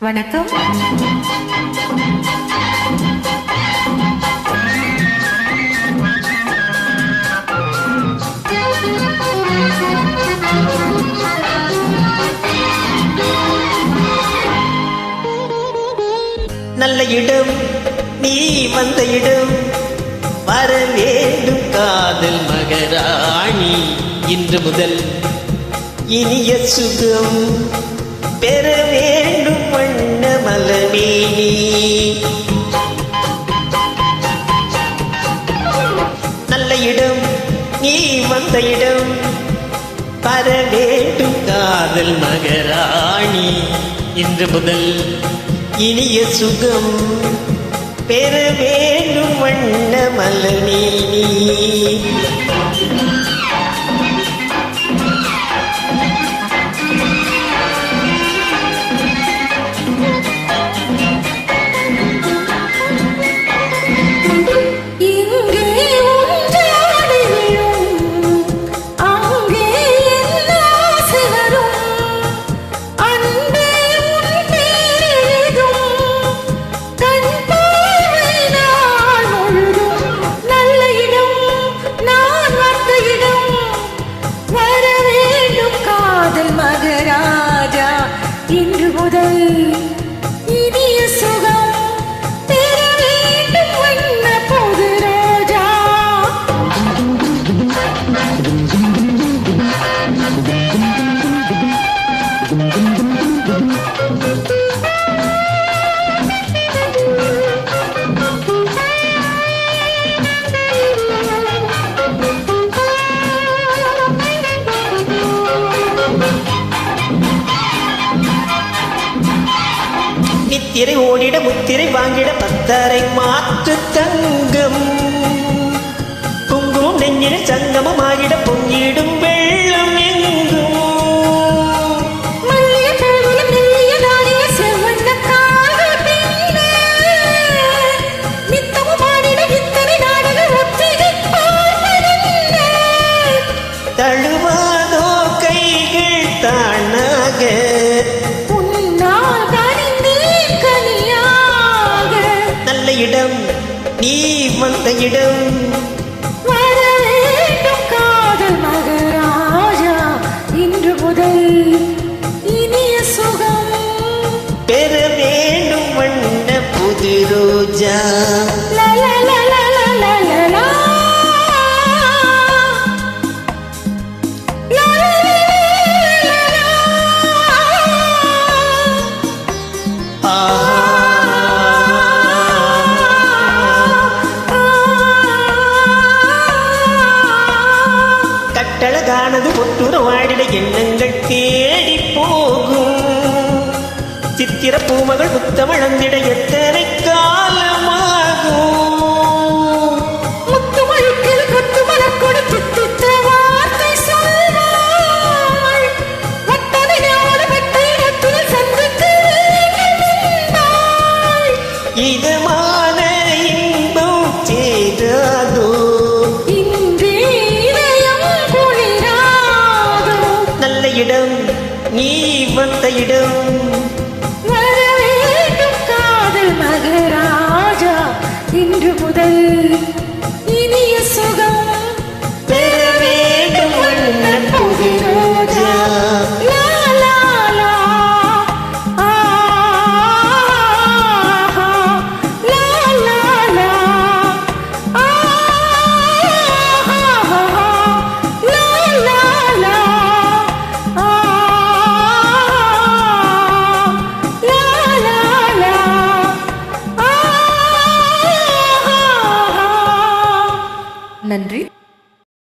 வணக்கம். நல்ல இடம் நீ வந்த இடம், வர வேண்டும் காதல் மகராணி. இன்று முதல் இனிய சுகம் பெற வேண்டும் வண்ண மலமேனி. நல்ல இடம் நீ வந்த இடம், வர வேண்டும் காதல் மகராணி. இன்று முதல் இனிய சுகம் பெற வேண்டும் வண்ண மலமேனி. இன்று முதல் இனிய சுகம் பெற வேண்டும் வண்ண பொது ரோஜா. நித்திரை ஓடிட முத்திரை வாங்கிட பத்தரை மாற்று தங்கம். குங்குமம் நெஞ்சின சங்கமம் ஆகிட பொங்கிடும் வெள்ளம் எங்கும். தழுவாதோ கைகள் தானாக, இடம் நீ வந்த இடம், வர வேண்டும் காதல் மகராஜா. இன்று முதல் இனிய சுகம் பெற வேண்டும் வண்ண புது ரோஜா. கட்டழகானது ஒட்டுற வாடிட எண்ணங்கள் தேடி போகும். சித்திர பூமகள் புத்தமிழந்திட எத்தனை காலமாகும். இது